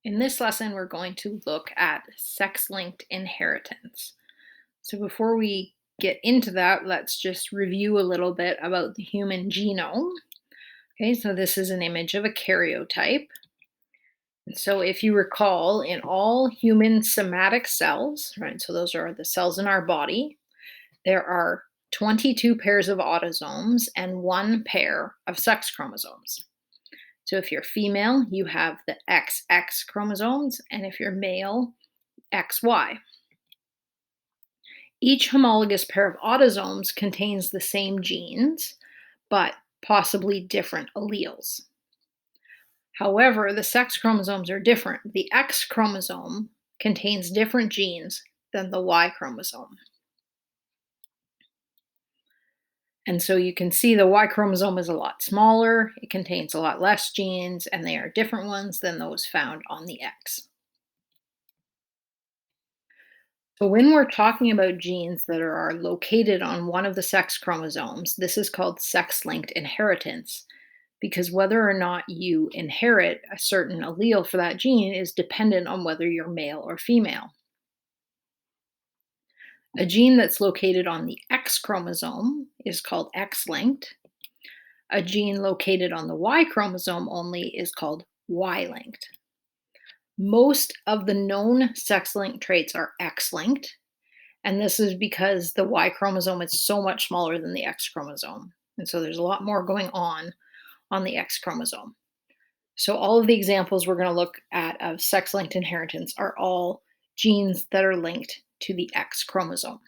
In this lesson, we're going to look at sex-linked inheritance. So before we get into that, let's just review a little bit about the human genome. Okay, so this is an image of a karyotype. And so if you recall, in all human somatic cells, right, so those are the cells in our body, there are 22 pairs of autosomes and one pair of sex chromosomes. So if you're female, you have the XX chromosomes, and if you're male, XY. Each homologous pair of autosomes contains the same genes, but possibly different alleles. However, the sex chromosomes are different. The X chromosome contains different genes than the Y chromosome. And so you can see the Y chromosome is a lot smaller, it contains a lot less genes, and they are different ones than those found on the X. So when we're talking about genes that are located on one of the sex chromosomes, this is called sex-linked inheritance, because whether or not you inherit a certain allele for that gene is dependent on whether you're male or female. A gene that's located on the X chromosome is called X-linked. A gene located on the Y chromosome only is called Y-linked. Most of the known sex-linked traits are X-linked, and this is because the Y chromosome is so much smaller than the X chromosome. And so there's a lot more going on the X chromosome. So all of the examples we're going to look at of sex-linked inheritance are all genes that are linked to the X chromosome.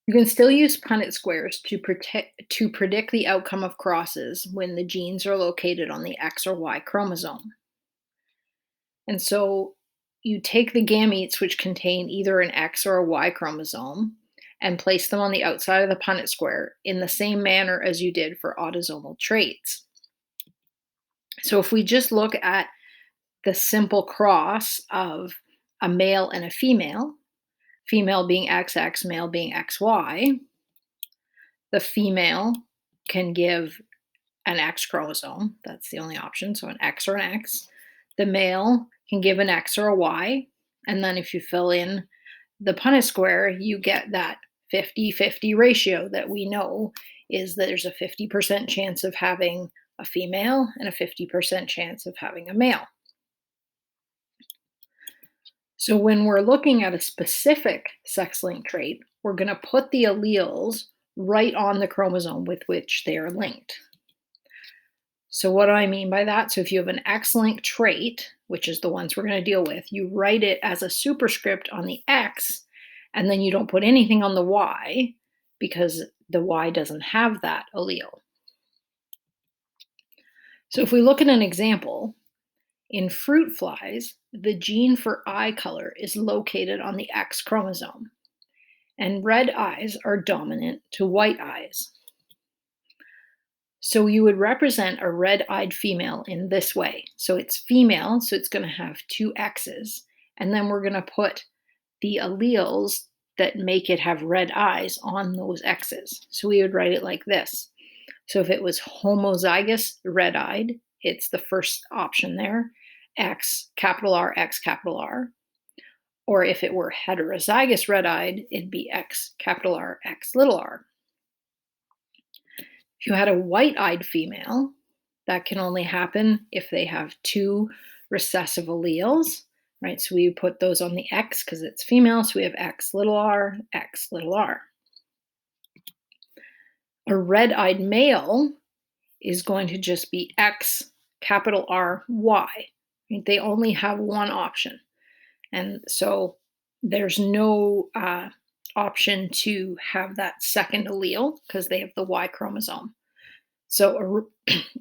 You can still use Punnett squares to predict the outcome of crosses when the genes are located on the X or Y chromosome. And so you take the gametes, which contain either an X or a Y chromosome, and place them on the outside of the Punnett square in the same manner as you did for autosomal traits. So if we just look at the simple cross of a male and a female being XX, male being XY, the female can give an X chromosome. That's the only option, so an X or an X. The male can give an X or a Y, and then if you fill in the Punnett square, you get that 50-50 ratio that we know is that there's a 50% chance of having a female and a 50% chance of having a male. So when we're looking at a specific sex-linked trait, we're going to put the alleles right on the chromosome with which they are linked. So what do I mean by that? So if you have an X-linked trait, which is the ones we're going to deal with, you write it as a superscript on the X, and then you don't put anything on the Y because the Y doesn't have that allele. So if we look at an example, in fruit flies, the gene for eye color is located on the X chromosome, and red eyes are dominant to white eyes. So you would represent a red-eyed female in this way. So it's female, so it's going to have two X's, and then we're going to put the alleles that make it have red eyes on those X's. So we would write it like this. So if it was homozygous red-eyed, it's the first option there, X, capital R, X, capital R. Or if it were heterozygous red-eyed, it'd be X, capital R, X, little r. If you had a white-eyed female, that can only happen if they have two recessive alleles, right? So we put those on the X because it's female, so we have X little r, X little r. A red-eyed male is going to just be X, capital R, Y. Right? They only have one option. And so there's no option to have that second allele because they have the Y chromosome. So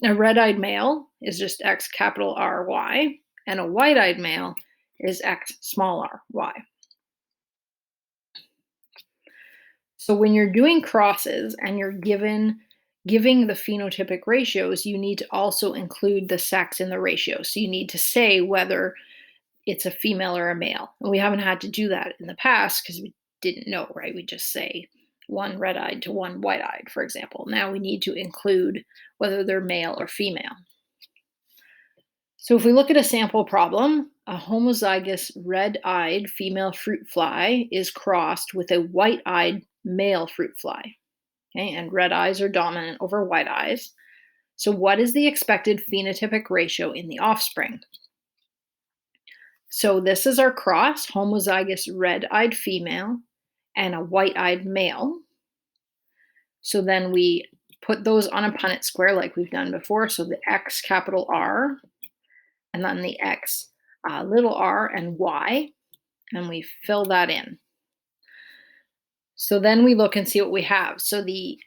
a red-eyed male is just X capital R Y, and a white-eyed male is X small r Y. So when you're doing crosses and you're giving the phenotypic ratios, you need to also include the sex in the ratio. So you need to say whether it's a female or a male. And we haven't had to do that in the past because we didn't know, right? We just say one red-eyed to one white-eyed, for example. Now we need to include whether they're male or female. So if we look at a sample problem, a homozygous red-eyed female fruit fly is crossed with a white-eyed male fruit fly. Okay, and red eyes are dominant over white eyes. So what is the expected phenotypic ratio in the offspring? So this is our cross, homozygous red-eyed female and a white-eyed male. So then we put those on a Punnett square like we've done before. So the X capital R, and then the X little r and Y, and we fill that in. So then we look and see what we have. So the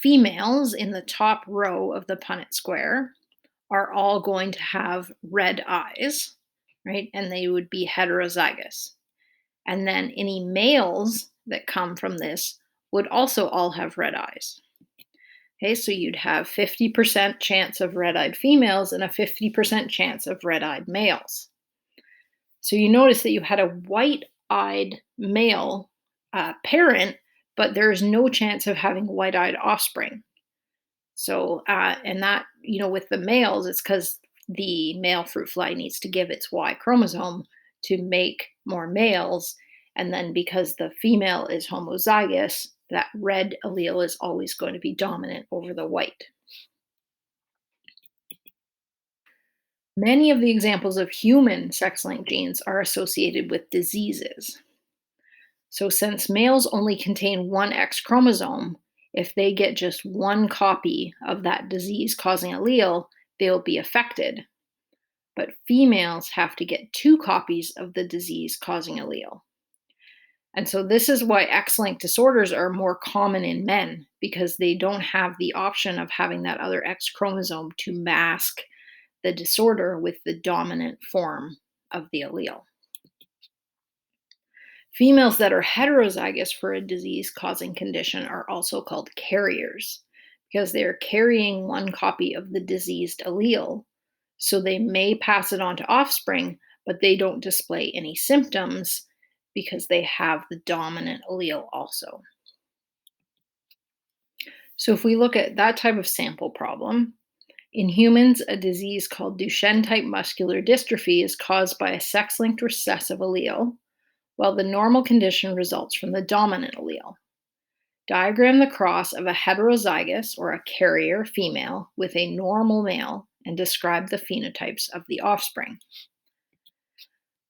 females in the top row of the Punnett square are all going to have red eyes, right? And they would be heterozygous. And then any males that come from this would also all have red eyes. Okay, so you'd have 50% chance of red-eyed females and a 50% chance of red-eyed males. So you notice that you had a white-eyed male parent, but there's no chance of having white-eyed offspring. So, and that, with the males, it's because the male fruit fly needs to give its Y chromosome to make more males. And then because the female is homozygous, that red allele is always going to be dominant over the white. Many of the examples of human sex-linked genes are associated with diseases. So since males only contain one X chromosome, if they get just one copy of that disease-causing allele, they'll be affected. But females have to get two copies of the disease-causing allele. And so this is why X-linked disorders are more common in men, because they don't have the option of having that other X chromosome to mask the disorder with the dominant form of the allele. Females that are heterozygous for a disease-causing condition are also called carriers because they're carrying one copy of the diseased allele. So they may pass it on to offspring, but they don't display any symptoms because they have the dominant allele also. So if we look at that type of sample problem, in humans, a disease called Duchenne-type muscular dystrophy is caused by a sex-linked recessive allele, while the normal condition results from the dominant allele. Diagram the cross of a heterozygous or a carrier female with a normal male and describe the phenotypes of the offspring.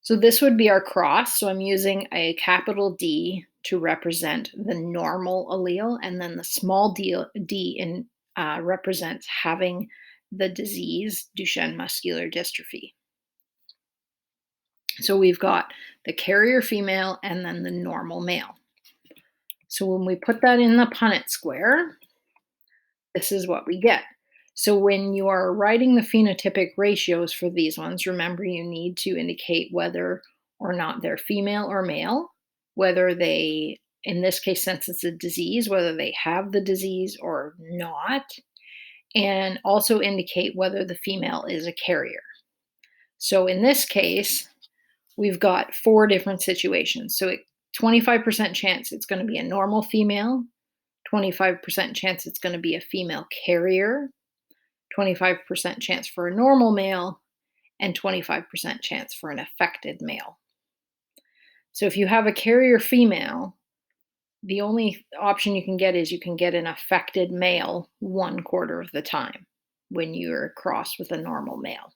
So this would be our cross. So I'm using a capital D to represent the normal allele, and then the small d represents having the disease Duchenne muscular dystrophy. So we've got the carrier female and then the normal male. So when we put that in the Punnett square, this is what we get. So when you are writing the phenotypic ratios for these ones, remember you need to indicate whether or not they're female or male, whether they, in this case, since it's a disease, whether they have the disease or not, and also indicate whether the female is a carrier. So in this case, we've got 4 different situations. So 25% chance it's going to be a normal female, 25% chance it's going to be a female carrier, 25% chance for a normal male, and 25% chance for an affected male. So if you have a carrier female, the only option you can get is you can get an affected male 1/4 of the time when you're crossed with a normal male.